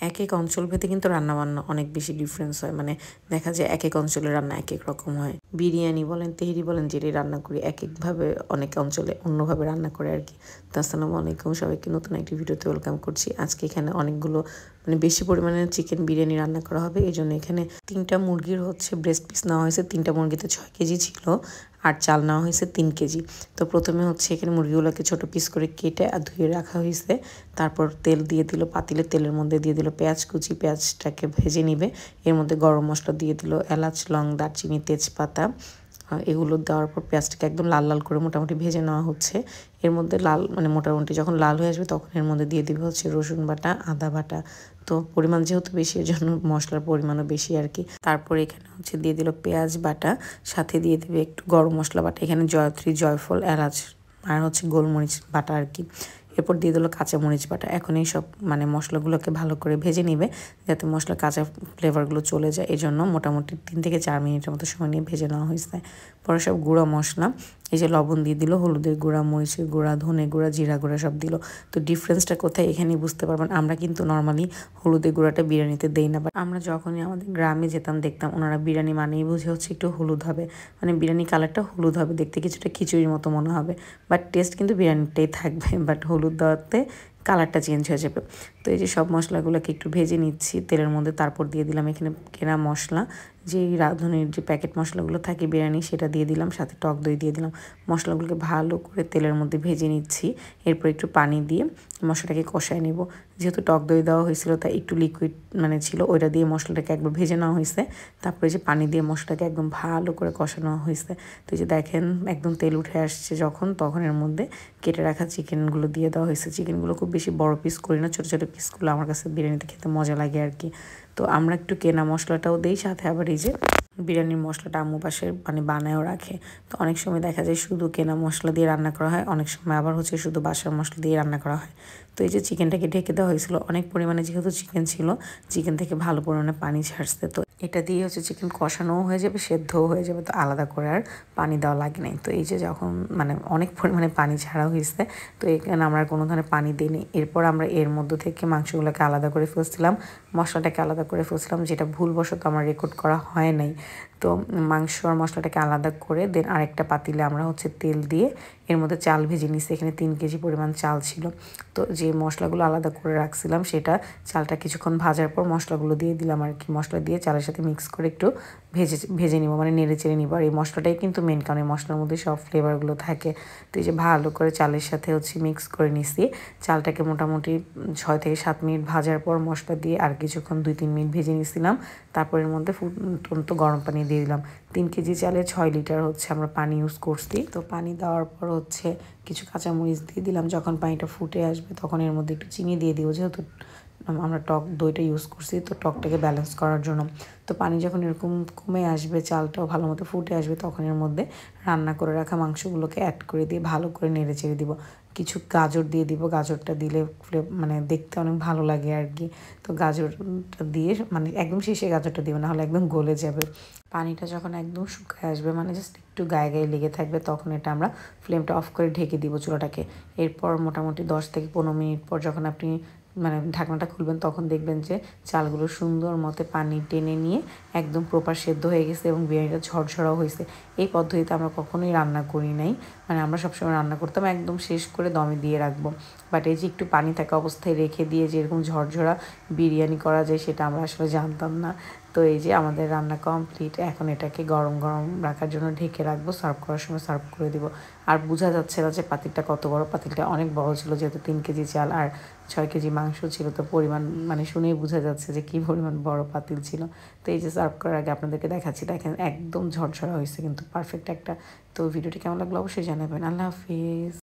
এক এক অঞ্চলভেদে কিন্তু রান্নাবান্না অনেক বেশি ডিফারেন্স হয়, মানে দেখা যায় এক এক অঞ্চলের রান্না এক এক রকম হয়। বিরিয়ানি বলেন, তেহেরি বলেন, যেটাই রান্না করি এক একভাবে অনেক অঞ্চলে অন্যভাবে রান্না করে আর কি। তো আসসালামু আলাইকুম, সবাইকে নতুন একটি ভিডিওতে ওয়েলকাম করছি। আজকে এখানে অনেকগুলো মানে বেশি পরিমাণে চিকেন বিরিয়ানি রান্না করা হবে, এই জন্য এখানে 3টা মুরগির ব্রেস্ট পিস নেওয়া হয়েছে। 3টা মুরগিতে 6 কেজি ছিল আর চাল নেওয়া হয়েছে 3 কেজি। তো প্রথমে এখানে মুরগিগুলোকে ছোট পিস করে কেটে আর ধুয়ে রাখা হয়েছে। তারপর তেল দিয়ে দিল পাতিলে, তেলের মধ্যে দিয়ে দিল পেঁয়াজ কুচি, পেঁয়াজটাকে ভেজে নিবে। এর মধ্যে গরম মশলা দিয়ে দিল, এলাচ, লং, দারচিনি, তেজপাতা। এগুলো দেওয়ার পর পেঁয়াজটাকে একদম লাল লাল করে মোটামুটি ভেজে নেওয়া হচ্ছে। এর মধ্যে লাল মানে মোটামুটি যখন লাল হয়ে আসবে তখন এর মধ্যে দিয়ে দিবে রসুন বাটা, আদা বাটা। তো পরিমাণ যেহেতু বেশি, এর জন্য মশলার পরিমাণও বেশি আর কি। তারপর এখানে দিয়ে দিল পেঁয়াজ বাটা, সাথে দিয়ে দিবে একটু গরম মশলা বাটা, এখানে জয়ত্রী, জয়ফল, এলাচ আর গোলমরিচ বাটা আর কি। এরপর দিয়ে দিল কাঁচামরিচ বাটা। এখন এই সব মানে মশলাগুলোকে ভালো করে ভেজে নিবে যাতে মশলার কাঁচা ফ্লেভারগুলো চলে যায়। এই জন্য মোটামুটি 3 থেকে 4 মিনিটের মতো সময় নিয়ে ভেজে নেওয়া হয়েছে। পরে সব গুঁড়া মশলা, এই যে লবণ দিয়ে দিল, হলুদের গুঁড়া, মরিচের গুঁড়া, ধনে গুঁড়া, জিরা গুঁড়া সব দিল। তো ডিফারেন্সটা কোথায় এখানেই বুঝতে পারবেন। আমরা কিন্তু নর্মালি হলুদের গুঁড়াটা বিরিয়ানিতে দেই না, বাট আমরা যখনই আমাদের গ্রামে যেতাম দেখতাম ওনারা বিরিয়ানি মানেই বুঝে একটু হলুদ হবে, মানে বিরিয়ানি কালারটা হলুদ হবে, দেখতে কিছুটা খিচুড়ির মতো মনে হবে, বাট টেস্ট কিন্তু বিরিয়ানিটাই থাকবে, বাট হলুদ দেওয়াতে কালারটা চেঞ্জ হয়ে যাবে। তো এই যে সব মশলাগুলোকে একটু ভেজে নিচ্ছি তেলের মধ্যে। তারপর দিয়ে দিলাম এখানে কেনা মশলা, যে রাঁধুনির যে প্যাকেট মশলাগুলো থাকে বিরিয়ানি, সেটা দিয়ে দিলাম, সাথে টক দই দিয়ে দিলাম। মশলাগুলোকে ভালো করে তেলের মধ্যে ভেজে নিচ্ছি। এরপর একটু পানি দিয়ে মশলাটাকে কষায় নেব। যেহেতু টক দই দেওয়া হয়েছিল তাই একটু লিকুইড মানে ছিল, ওইটা দিয়ে মশলাটাকে একবার ভেজে নেওয়া হয়েছে। তারপরে যে পানি দিয়ে মশলাটাকে একদম ভালো করে কষানো হয়েছে। তো এই যে দেখেন একদম তেল উঠে আসছে যখন, তখন এর মধ্যে কেটে রাখা চিকেনগুলো দিয়ে দেওয়া হয়েছে। চিকেনগুলো খুব বেশি বড় পিস করি না, ছোটো ছোটো পিসগুলো আমার কাছে বিরিয়ানিতে খেতে মজা লাগে আর কি। তো আমরা একটু কেনা মশলাটাও দিই, সাথে আবার এই যে বিরিয়ানির মশলাটা আম্মু পাশে মানে বানায়ও রাখে। তো অনেক সময় দেখা যায় শুধু কেনা মশলা দিয়ে রান্না করা হয়, অনেক সময় আবার শুধু বাসার মশলা দিয়ে রান্না করা হয়। তো এই যে চিকেনটাকে ঢেকে দেওয়া হয়েছিল, অনেক পরিমাণে যেহেতু চিকেন ছিল, চিকেন থেকে ভালো পরিমাণে পানি ছাড়ছে। তো এটা দিয়ে চিকেন কষানোও হয়ে যাবে, সেদ্ধও হয়ে যাবে, তো আলাদা করে আর পানি দেওয়া লাগে নাই। তো এই যে যখন মানে অনেক পরিমাণে পানি ছাড়া হয়েছে, তো এখানে আমরা কোনো ধরনের পানি দিইনি। এরপর আমরা এর মধ্যে থেকে মাংসগুলোকে আলাদা করে ফেলছিলাম, মশলাটাকে আলাদা করে ফেলছিলাম, যেটা ভুলবশত আমার রেকর্ড করা হয় নাই। তো মাংস আর মশলাটাকে আলাদা করে দেন আরেকটা পাতিলে আমরা তেল দিয়ে এর মধ্যে চাল ভেজে নিচ্ছি। এখানে 3 কেজি পরিমাণ চাল ছিল। তো যে মশলাগুলো আলাদা করে রাখছিলাম সেটা চালটা কিছুক্ষণ ভাজার পর মশলাগুলো দিয়ে দিলাম আর কি। মশলা দিয়ে চালের সাথে মিক্স করে একটু ভেজে নিব, মানে নেড়ে চেড়ে নিব। আর এই মশলাটাই কিন্তু মেন, কারণ এই মশলার মধ্যে সব ফ্লেভারগুলো থাকে। তো এই যে ভালো করে চালের সাথে মিক্স করে নিছি। চালটাকে মোটামুটি 6 থেকে 7 মিনিট ভাজার পর মশলা দিয়ে আর কিছুক্ষণ 2-3 মিনিট ভেজে নিয়েছিলাম। তারপর এর মধ্যে ফুটন্ত গরম পানি দিয়ে দিলাম। 3 কেজি চালে 6 লিটার আমরা পানি ইউজ করছি। তো পানি দেওয়ার পর কিছু কাঁচামরিচ দিয়ে দিলাম। যখন পানিটা ফুটে আসবে তখন এর মধ্যে একটু চিনি দিয়ে দিব, যেহেতু আমরা টক দইটা ইউজ করছি, তো টকটাকে ব্যালেন্স করার জন্য। তো পানি যখন এরকম কমে আসবে, চালটাও ভালো মতো ফুটে আসবে, তখন এর মধ্যে রান্না করে রাখা মাংসগুলোকে অ্যাড করে দিয়ে ভালো করে নেড়ে চেড়ে দিব। কিছু গাজর দিয়ে দিব, গাজরটা দিলে মানে দেখতে অনেক ভালো লাগে আর কি। তো গাজরটা দিয়ে মানে একদম শেষে গাজরটা দিব, না হলে একদম গলে যাবে। পানিটা যখন একদম শুকিয়ে আসবে, মানে জাস্ট একটু গায়ে গায়ে লেগে থাকবে, তখন এটা আমরা ফ্লেমটা অফ করে ঢেকে দিব চুলাটাকে। এরপর মোটামুটি 10 থেকে 15 মিনিট পর যখন আপনি মানে ঢাকনাটা খুলবেন, তখন দেখবেন যে চালগুলো সুন্দর মতো পানি টেনে নিয়ে একদম প্রপার সেদ্ধ হয়ে গেছে এবং বিরিয়ানিটা ঝরঝরাও হয়েছে। এই পদ্ধতিতে আমরা কখনোই রান্না করি নাই, মানে আমরা সবসময় রান্না করতাম একদম শেষ করে দমে দিয়ে রাখবো। বাট এই যে একটু পানি থাকা অবস্থায় রেখে দিয়ে যে এরকম ঝরঝরা বিরিয়ানি করা যায়, সেটা আমরা আসলে জানতাম না। তো এই যে আমাদের রান্না কমপ্লিট। এখন এটাকে গরম গরম রাখার জন্য ঢেকে রাখবো, সার্ভ করার সময় সার্ভ করে দিব। আর বোঝা যাচ্ছে না যে পাতিলটা কত বড়। পাতিলটা অনেক বড় ছিল, যেহেতু 3 কেজি চাল আর 6 কেজি মাংস ছিল। তো পরিমাণ মানে শুনেই বোঝা যাচ্ছে যে কী পরিমাণ বড় পাতিল ছিল। তো এই যে সার্ভ করার আগে আপনাদেরকে দেখাচ্ছি, দেখেন একদম ঝরঝরা হয়েছে, কিন্তু পারফেক্ট একটা। তো ভিডিওটি কেমন লাগলো অবশ্যই জানাবেন। আল্লাহ হাফিজ।